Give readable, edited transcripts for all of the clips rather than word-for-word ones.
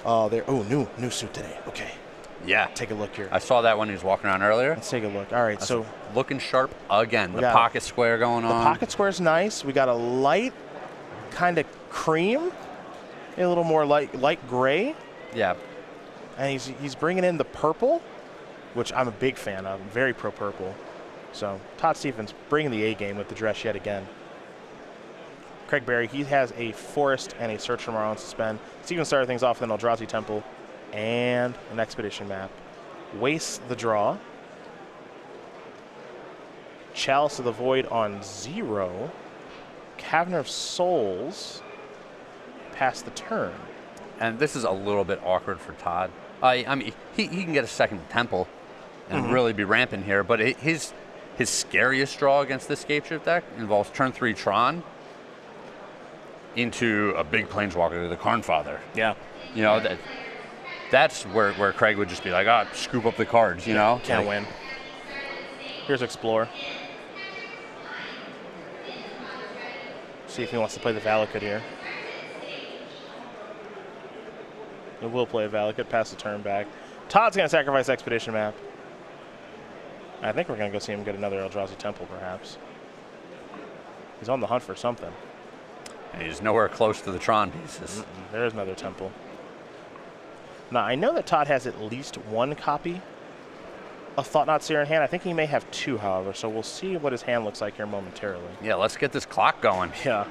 Oh, there. Oh, new suit today. Okay. Yeah. Take a look here. I saw that when he was walking around earlier. Let's take a look. All right, so looking sharp again. The pocket square going on. The pocket square is nice. We got a light kind of cream, a little more light gray. Yeah. And he's bringing in the purple, which I'm a big fan of. I'm very pro purple. So Todd Stevens bringing the A game with the dress yet again. Craig Berry, he has a Forest and a Search Tomorrow on suspend. Stevens started things off with an Eldrazi Temple and an Expedition map. Wastes the draw. Chalice of the Void on 0. Caverner of Souls past the turn. And this is a little bit awkward for Todd. I mean, he can get a second Temple and really be rampant here, but his scariest draw against this Scapeshift deck involves turn 3 Tron into a big Planeswalker, the Karnfather. Yeah. You know, that's where Craig would just be like, scoop up the cards, you know? Can't win. Here's Explore. See if he wants to play the Valakut here. He will play a Valakut, pass the turn back. Todd's going to sacrifice Expedition map. I think we're going to go see him get another Eldrazi Temple, perhaps. He's on the hunt for something. He's nowhere close to the Tron pieces. There's another Temple. Now, I know that Todd has at least one copy of Thought-Knot Seer in hand. I think he may have 2, however, so we'll see what his hand looks like here momentarily. Yeah, let's get this clock going. Yeah.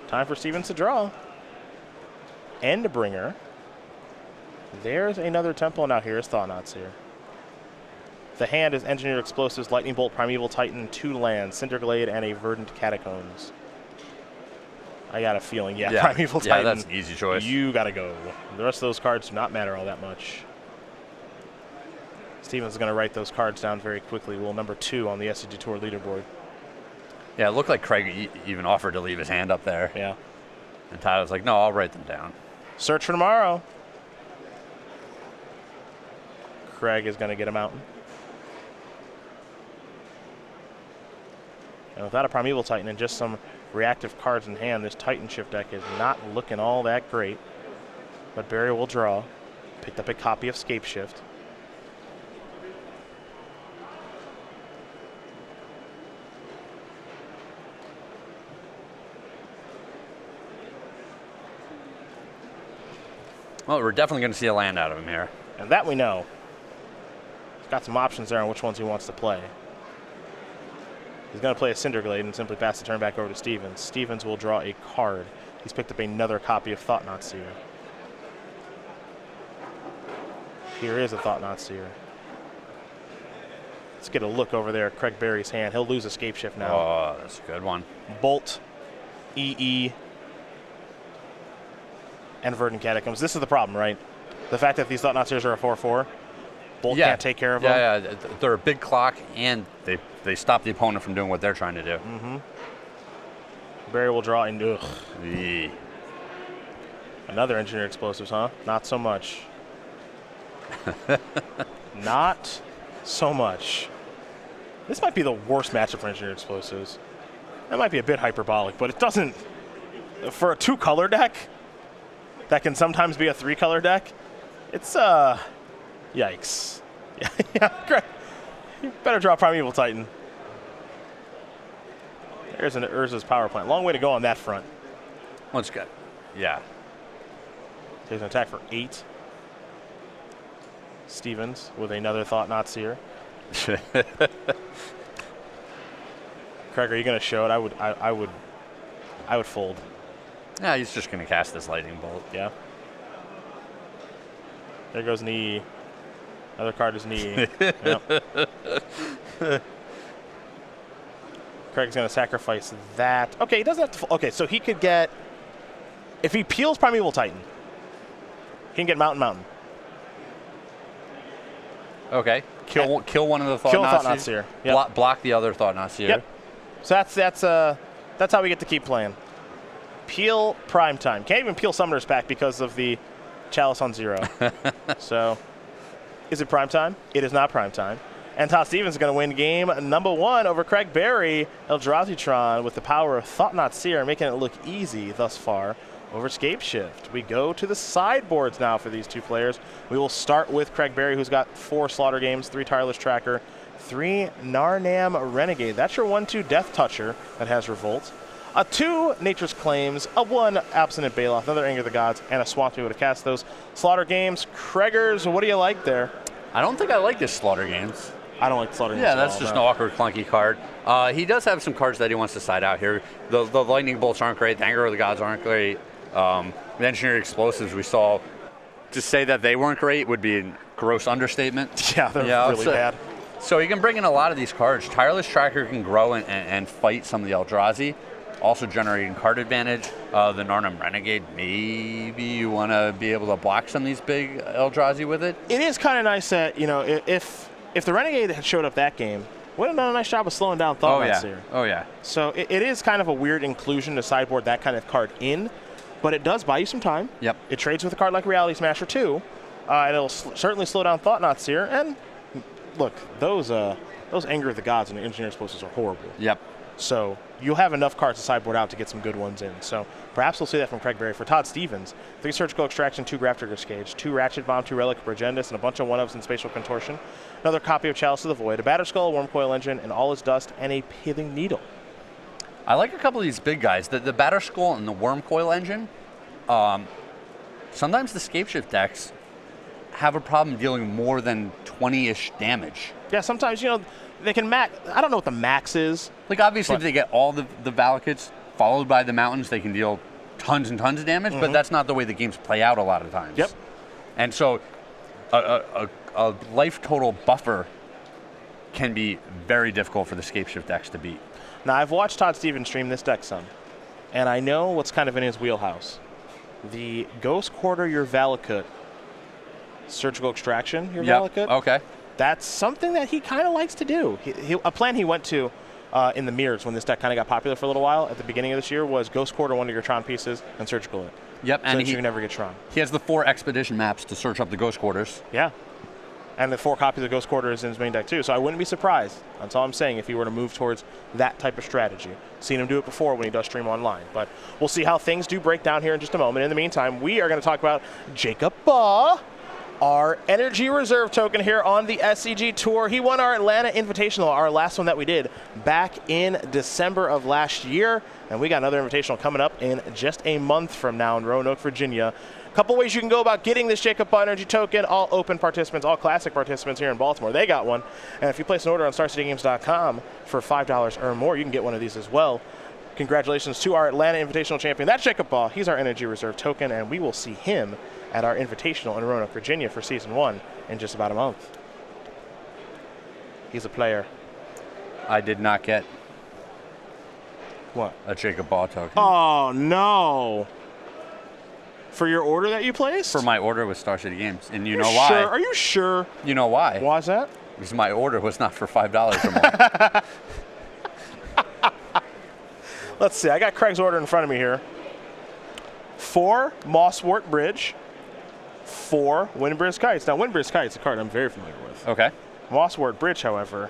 Time for Stevens to draw. Endbringer. There's another Temple. Now here's Thought-Knot Seer. The hand is Engineered Explosives, Lightning Bolt, Primeval Titan, 2 lands, Cinderglade, and a Verdant Catacombs. I got a feeling, Primeval Titan. Yeah, that's an easy choice. You got to go. The rest of those cards do not matter all that much. Stevens is going to write those cards down very quickly. Well, number 2 on the SCG Tour leaderboard. Yeah, it looked like Craig even offered to leave his hand up there. Yeah. And Todd was like, no, I'll write them down. Search for Tomorrow. Craig is going to get a mountain. And without a Primeval Titan and just some reactive cards in hand, this Titan Shift deck is not looking all that great. But Barry will draw. Picked up a copy of Scapeshift. Well, we're definitely going to see a land out of him here. And that we know. He's got some options there on which ones he wants to play. He's going to play a Cinderglade and simply pass the turn back over to Stevens. Stevens will draw a card. He's picked up another copy of Thought-Knot Seer. Here is a Thought-Knot Seer. Let's get a look over there at Craig Berry's hand. He'll lose Scapeshift now. Oh, that's a good one. Bolt, EE, and Verdant Catacombs. This is the problem, right? The fact that these Thought-Knot Seers are a 4/4. Bolt can't take care of them. Yeah, they're a big clock, and they stop the opponent from doing what they're trying to do. Barry will draw into another Engineered Explosives, huh? Not so much. Not so much. This might be the worst matchup for Engineered Explosives. That might be a bit hyperbolic, but it doesn't. For a 2-color deck that can sometimes be a 3-color deck, it's yikes. Yeah, great. You better draw Primeval Titan. There's an Urza's Power Plant. Long way to go on that front. Let's go. Yeah. Takes an attack for 8. Stevens with another Thought-Knot Seer. Craig, are you going to show it? I would fold. Yeah, he's just going to cast this Lightning Bolt. Yeah. There goes knee. Another card is knee. Yep. Craig's going to sacrifice that. Okay, he doesn't have to. Okay, so he could get. If he peels Primeval Titan, he can get Mountain. Okay. Kill one of the Thought-Knot Seer. Yep. Block the other Thought-Knot Seer. Yep. So that's how we get to keep playing. Peel Primetime. Can't even peel Summoner's Pack because of the Chalice on 0. So, is it Primetime? It is not Primetime. And Todd Stevens is going to win game number 1 over Craig Berry. Eldrazi with the power of Thought Not Seer, making it look easy thus far over Scapeshift. We go to the sideboards now for these two players. We will start with Craig Berry, who's got 4 Slaughter Games, 3 Tireless Tracker, 3 Narnam Renegade. That's your 1/2 Death Toucher that has Revolt. A 2 Nature's Claims, a 1 Abstinent Baloth, another Anger of the Gods, and a Swamp would have cast those. Slaughter Games, Craigers, what do you like there? I don't think I like this Slaughter Games. I don't like Slaughter Games. Yeah, that's just an awkward, clunky card. He does have some cards that he wants to side out here. The Lightning Bolts aren't great. The Anger of the Gods aren't great. The Engineered Explosives we saw. To say that they weren't great would be a gross understatement. Yeah, they're really bad. So he can bring in a lot of these cards. Tireless Tracker can grow and fight some of the Eldrazi, also generating card advantage. The Narnam Renegade, maybe you want to be able to block some of these big Eldrazi with it. It is kind of nice that, if the Renegade had showed up that game, would have done a nice job of slowing down Thought Not Seer. Oh, yeah. So it is kind of a weird inclusion to sideboard that kind of card in, but it does buy you some time. Yep. It trades with a card like Reality Smasher too, and it'll certainly slow down Thought Not Seer. And look, those Anger of the Gods and the Engineered Explosives are horrible. Yep. So you'll have enough cards to sideboard out to get some good ones in. So perhaps we'll see that from Craig Berry. For Todd Stevens, 3 Surgical Extraction, 2 Graft Trigger Scage, 2 Ratchet Bomb, 2 Relic of Progendus, and a bunch of 1-ups and Spatial Contortion. Another copy of Chalice of the Void, a Batter Skull, a Worm Coil Engine, and All Is Dust, and a Pithing Needle. I like a couple of these big guys. The Batter Skull and the Worm Coil Engine. Sometimes the Scapeshift decks have a problem dealing more than 20-ish damage. Yeah, sometimes, they can max. I don't know what the max is. Like, obviously, if they get all the Valakutes followed by the Mountains, they can deal tons and tons of damage, but that's not the way the games play out a lot of times. Yep. And so a life total buffer can be very difficult for the Scapeshift decks to beat. Now, I've watched Todd Stevens stream this deck some, and I know what's kind of in his wheelhouse. The Ghost Quarter your Valakut, Surgical Extraction your Valakut. Okay. That's something that he kind of likes to do. A plan he went to in the mirrors when this deck kind of got popular for a little while at the beginning of this year was Ghost Quarter one of your Tron pieces and Surgical it. Yep, so and that you can never get Tron. He has the 4 Expedition maps to search up the Ghost Quarters. Yeah. And the 4 copies of Ghost Quarter is in his main deck too. So I wouldn't be surprised, that's all I'm saying, if he were to move towards that type of strategy. Seen him do it before when he does stream online. But we'll see how things do break down here in just a moment. In the meantime, we are going to talk about Jacob Baugh, our energy reserve token here on the SCG Tour. He won our Atlanta Invitational, our last one that we did back in December of last year. And we got another Invitational coming up in just a month from now in Roanoke, Virginia. A couple ways you can go about getting this Jacob Baugh energy token. All open participants, all classic participants here in Baltimore, they got one. And if you place an order on StarCityGames.com for $5 or more, you can get one of these as well. Congratulations to our Atlanta Invitational champion. That's Jacob Baugh. He's our energy reserve token, and we will see him at our Invitational in Roanoke, Virginia for Season 1 in just about a month. He's a player. I did not get What? a Jacob Baugh token. Oh, no. For your order that you placed? For my order with Star City Games. And you You're know why? Sure? Are you sure? You know why? Why is that? Because my order was not for $5 or more. Let's see. I got Craig's order in front of me here. 4 Mosswort Bridge, 4 Windbriz Kites. Now, Windbriz Kites is a card I'm very familiar with. Okay. Mosswort Bridge, however,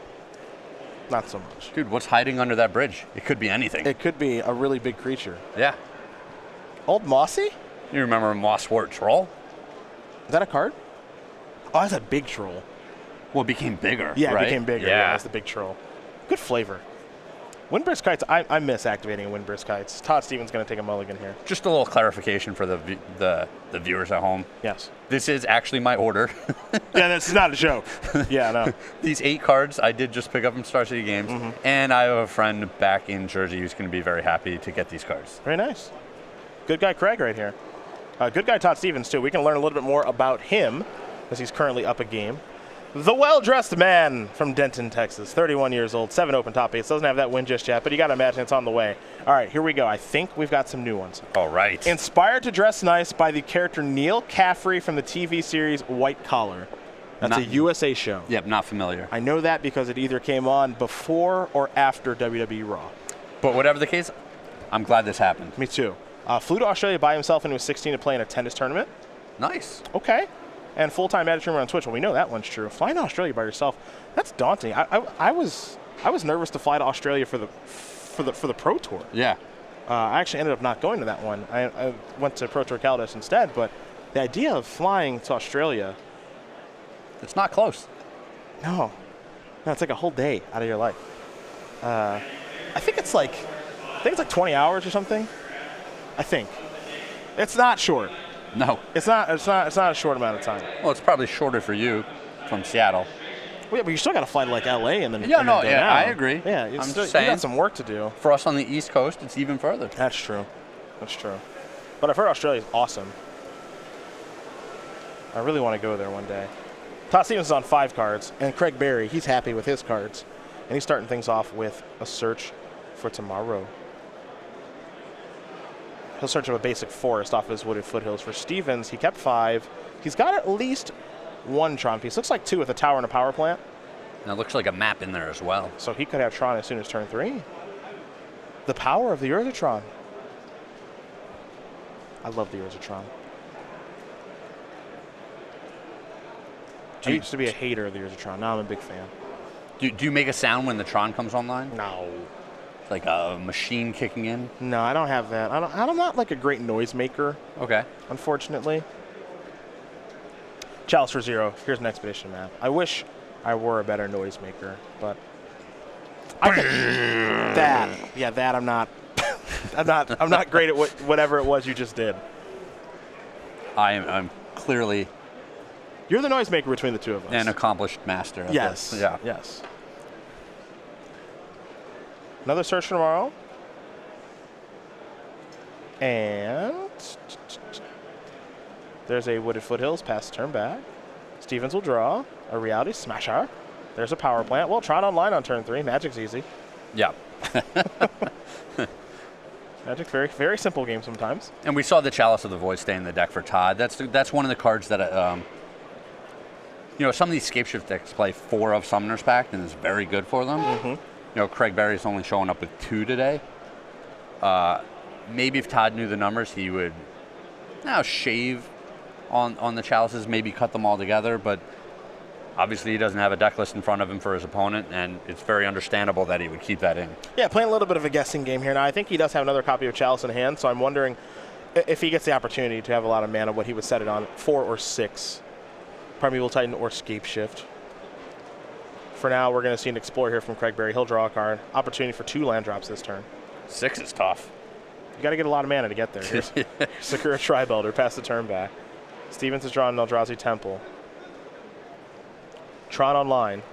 not so much. Dude, what's hiding under that bridge? It could be anything. It could be a really big creature. Yeah. Old Mossy? You remember Mosswort Troll? Is that a card? Oh, that's a big troll. Well, it became bigger, Yeah, right? it became bigger. Yeah, that's the big troll. Good flavor. Windbriz Kites, I miss activating Windbriz Kites. Todd Stevens going to take a mulligan here. Just a little clarification for the viewers at home. Yes. This is actually my order. Yeah, this is not a joke. Yeah, no. These 8 cards I did just pick up from Star City Games, and I have a friend back in Jersey who's going to be very happy to get these cards. Very nice. Good guy Craig right here. Good guy Todd Stevens, too. We can learn a little bit more about him as he's currently up a game. The well-dressed man from Denton, Texas, 31 years old, 7 open top 8s. Doesn't have that win just yet, but you got to imagine it's on the way. All right, here we go. I think we've got some new ones. All right. Inspired to dress nice by the character Neil Caffrey from the TV series White Collar. That's a USA show. Yep, not familiar. I know that because it either came on before or after WWE Raw. But whatever the case, I'm glad this happened. Me too. Flew to Australia by himself when he was 16 to play in a tennis tournament. Nice. Okay. and full-time Magic streamer on Twitch. Well, we know that one's true. Flying to Australia by yourself, that's daunting. I was nervous to fly to Australia for the Pro Tour. Yeah. I actually ended up not going to that one. I went to Pro Tour Caldas instead, but the idea of flying to Australia, It's not close. no, it's like a whole day out of your life. I think it's like 20 hours or something. I think it's not short. No. It's not a short amount of time. Well, it's probably shorter for you from Seattle. Well, yeah, but you still got to fly to like LA and then. Yeah, and no, then go yeah, down. I agree. Yeah, I'm you just saying. got some work to do. For us on the East Coast, it's even further. That's true. That's true. But I've heard Australia's awesome. I really want to go there one day. Todd Stevens is on 5 cards, and Craig Berry, he's happy with his cards. And he's starting things off with a search for tomorrow. He'll search of a basic forest off his wooded foothills. For Stevens, he kept 5. He's got at least 1 Tron piece. Looks like 2 with a tower and a power plant. And it looks like a map in there as well. So he could have Tron as soon as turn 3. The power of the Urzatron. I love the Urzatron. I used to be a hater of the Urzatron. Now I'm a big fan. Do you make a sound when the Tron comes online? No. It's like a machine kicking in? No, I don't have that. I'm not like a great noisemaker, Okay. unfortunately. Chalice for 0. Here's an expedition map. I wish I were a better noisemaker, but I can, that I'm not. I'm not great at whatever it was you just did. I'm clearly You're the noisemaker between the two of us. an accomplished master. Of Yes. this. Yeah. Yes. Another search for tomorrow. And there's a wooded foothills past turn back. Stevens will draw a reality smasher. There's a power plant. Well, Tron online on turn 3. Magic's easy. Yeah. Magic's very, very simple game sometimes. And we saw the Chalice of the Void stay in the deck for Todd. That's one of the cards that, some of these Scapeshift decks play 4 of Summoner's Pact, and it's very good for them. Mm-hmm. Craig Berry's only showing up with 2 today. Maybe if Todd knew the numbers, he would shave on the Chalices, maybe cut them all together, but obviously he doesn't have a deck list in front of him for his opponent, and it's very understandable that he would keep that in. Yeah, playing a little bit of a guessing game here. Now, I think he does have another copy of Chalice in hand, so I'm wondering if he gets the opportunity to have a lot of mana, what he would set it on, 4 or 6. Primeval Titan or Scapeshift. For now, we're going to see an Explorer here from Craig Berry. He'll draw a card. Opportunity for 2 land drops this turn. 6 is tough. You got to get a lot of mana to get there. Here's Sakura Tribelder, pass the turn back. Stevens has drawn an Eldrazi Temple. Tron online.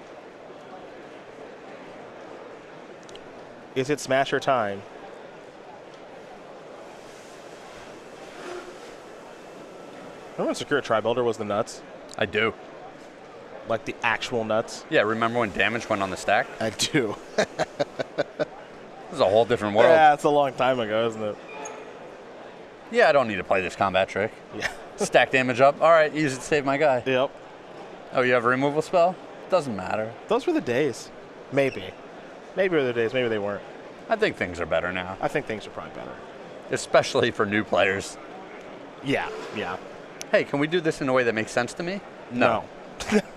Is it Smasher time? Remember when Sakura Tribelder was the nuts? I do. Like the actual nuts? Yeah, remember when damage went on the stack? I do. This is a whole different world. Yeah, it's a long time ago, isn't it? Yeah, I don't need to play this combat trick. Yeah. Stack damage up. All right, use it to save my guy. Yep. Oh, you have a removal spell? Doesn't matter. Those were the days. Maybe. Maybe were the days. Maybe they weren't. I think things are better now, I think things are probably better. especially for new players. Yeah. Yeah. Hey, can we do this in a way that makes sense to me? No.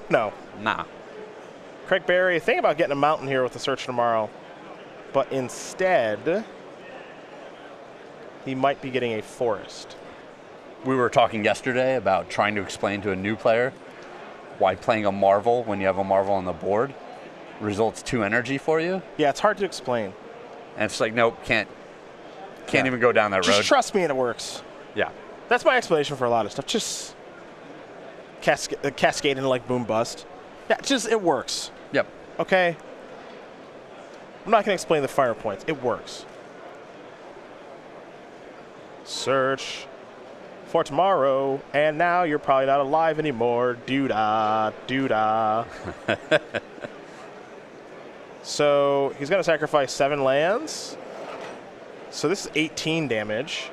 No. Nah. Craig Berry, think about getting a mountain here with the search tomorrow, but instead, he might be getting a forest. We were talking yesterday about trying to explain to a new player why playing a Marvel when you have a Marvel on the board results 2 energy for you. Yeah, it's hard to explain. And it's like, nope, can't Yeah. even go down that road. Just trust me and it works. Yeah. That's my explanation for a lot of stuff. Just cascade into like boom bust. Yeah, it works. Yep. Okay? I'm not going to explain the fire points. It works. Search for tomorrow, and now you're probably not alive anymore. Doo-dah, doo-dah. So he's going to sacrifice 7 lands. So this is 18 damage.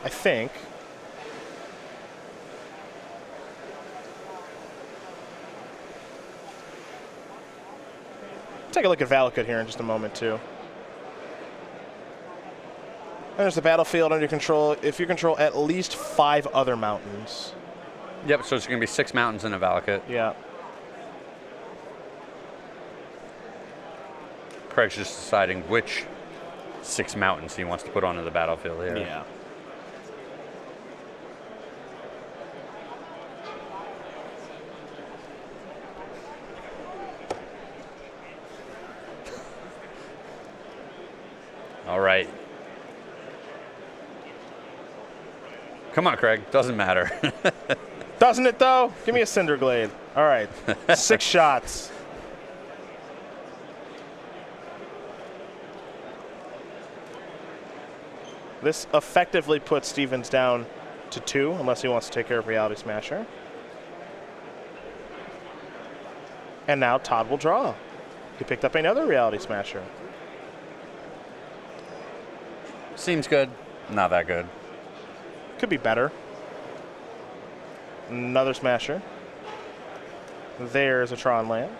I think. Take a look at Valakut here in just a moment, too. And there's the battlefield under control if you control at least 5 other mountains. Yep, so it's going to be 6 mountains in a Valakut. Yeah. Craig's just deciding which 6 mountains he wants to put onto the battlefield here. Yeah. All right. Come on, Craig. Doesn't matter. Doesn't it, though? Give me a Cinder Glade. All right. 6 shots. This effectively puts Stevens down to 2, unless he wants to take care of Reality Smasher. And now Todd will draw. He picked up another Reality Smasher. Seems good. Not that good. Could be better. Another Smasher. There's a Tron land.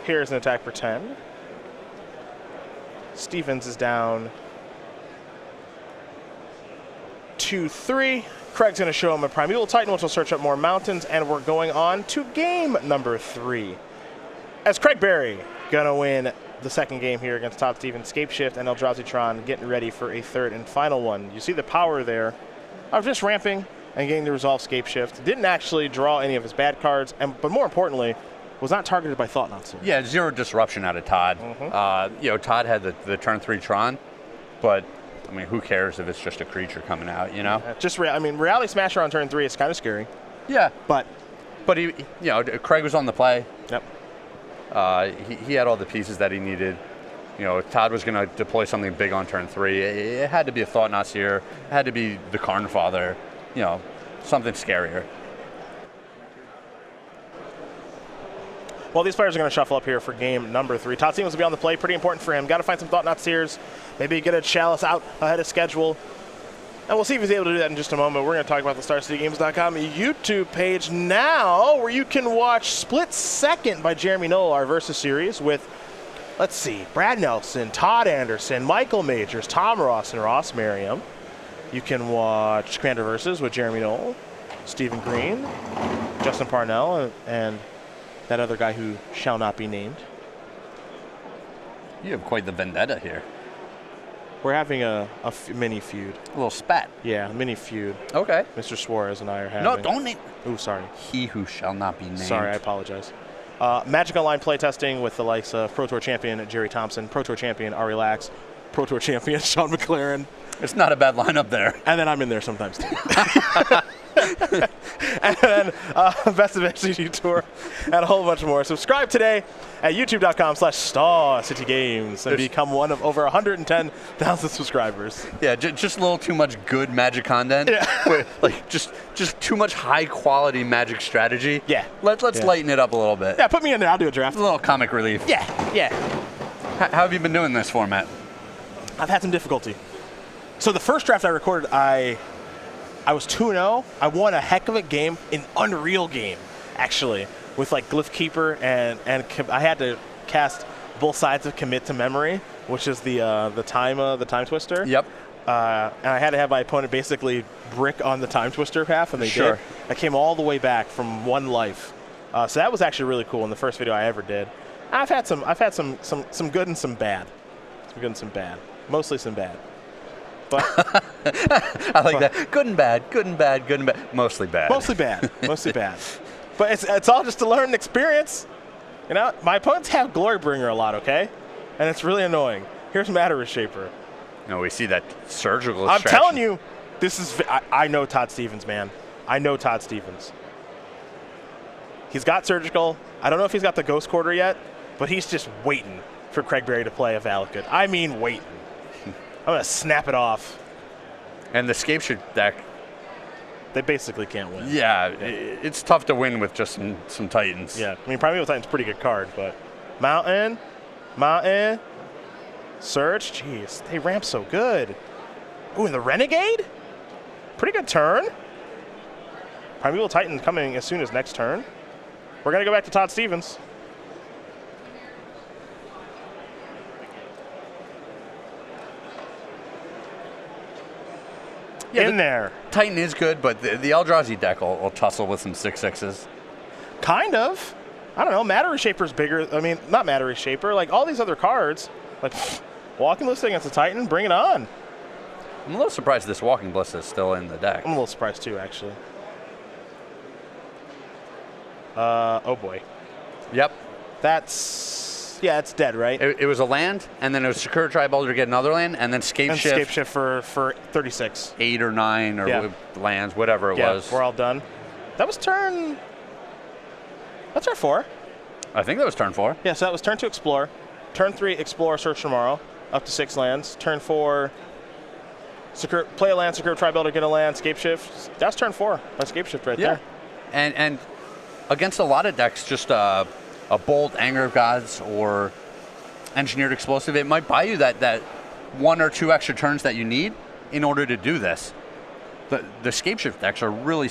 Here's an attack for 10. Stevens is down 2-3. Craig's going to show him a Primeval Titan, which will search up more mountains, and we're going on to game number 3. As Craig Berry going to win the second game here against Todd Stevens, Scapeshift and Eldrazi Tron getting ready for a third and final one. You see the power there of just ramping and getting the Resolve Scapeshift. Didn't actually draw any of his bad cards, but more importantly, was not targeted by Thought-Knot. Yeah, 0 disruption out of Todd. Todd had the turn 3 Tron, but I mean, who cares if it's just a creature coming out, you know? Reality Smasher on turn 3 is kind of scary. Yeah, But he, Craig was on the play. yep. He had all the pieces that he needed. Todd was going to deploy something big on turn 3. It had to be a Thought-Knot Seer. It had to be the Karn Father. Something scarier. Well, these players are going to shuffle up here for game number 3. Todd Stevens will be on the play. Pretty important for him. Got to find some Thought-Knot Seers. Maybe get a Chalice out ahead of schedule. And we'll see if he's able to do that in just a moment. We're going to talk about the StarCityGames.com YouTube page now, where you can watch Split Second by Jeremy Knoll, our Versus series with, let's see, Brad Nelson, Todd Anderson, Michael Majors, Tom Ross, and Ross Merriam. You can watch Commander Versus with Jeremy Knoll, Stephen Green, Justin Parnell, and that other guy who shall not be named. You have quite the vendetta here. We're having a mini feud. A little spat. Yeah, a mini feud. Okay. Mr. Suarez and I are having. No, don't name. Ooh, sorry. He who shall not be named. Sorry, I apologize. Magic Online playtesting with the likes of Pro Tour champion Jerry Thompson, Pro Tour champion Ari Lax, Pro Tour champion Sean McLaren. It's not a bad lineup there. And then I'm in there sometimes too. And then Best of SCG Tour and a whole bunch more. Subscribe today at youtube.com/StarCityGames and become one of over 110,000 subscribers. Yeah, just a little too much good Magic content. Yeah. just too much high quality Magic strategy. Yeah. Let's lighten it up a little bit. Yeah, put me in there. I'll do a draft. A little comic relief. Yeah. How have you been doing this format? I've had some difficulty. So the first draft I recorded, I was 2-0. I won a heck of a game, an unreal game, actually, with like Glyph Keeper, and I had to cast both sides of Commit to Memory, which is the time twister. Yep. And I had to have my opponent basically brick on the time twister path, and they did. I came all the way back from 1 life. So that was actually really cool in the first video I ever did. I've had some good and some bad. Some good and some bad. Mostly some bad. But I like that. Good and bad, good and bad, good and bad. Mostly bad. Mostly bad. Mostly bad. But it's all just to learn experience. My opponents have Glorybringer a lot, okay? And it's really annoying. Here's Matter Shaper. We see that surgical I'm extraction. telling you, I know Todd Stevens, man. I know Todd Stevens. He's got surgical. I don't know if he's got the Ghost Quarter yet, but he's just waiting for Craig Berry to play a Valakut. I mean, waiting. I'm going to snap it off. And the Scapeshift deck, they basically can't win. Yeah, it's tough to win with just some Titans. Yeah, I mean, Primeval Titan's a pretty good card, but Mountain, Search, jeez, they ramp so good. Ooh, and the Renegade? Pretty good turn. Primeval Titan coming as soon as next turn. We're going to go back to Todd Stevens. in there. Titan is good, but the Eldrazi deck will tussle with some 6/6s. Kind of. I don't know. Matter Reshaper's bigger. I mean, not Matter Reshaper. Like, all these other cards. Like, Walking Ballista against the Titan, bring it on. I'm a little surprised this Walking Ballista is still in the deck. I'm a little surprised, too, actually. Oh, boy. Yep. Yeah, it's dead, right? It was a land, and then it was Sakura Tribe Elder to get another land, and then Scape Shift. Scape Shift for 36. 8 or 9 or lands, whatever it was. We're all done. That was turn... That's turn 4. I think that was turn 4. Yeah, so that was turn 2, Explore. Turn 3, Explore, Search Tomorrow, up to 6 lands. Turn 4, play a land, Sakura Tribe Elder, get a land, Scape Shift. That's turn 4 by Scape Shift right there. And against a lot of decks, just a Bolt, Anger of Gods, or Engineered Explosive, it might buy you that 1 or 2 extra turns that you need in order to do this. The Scape Shift decks are really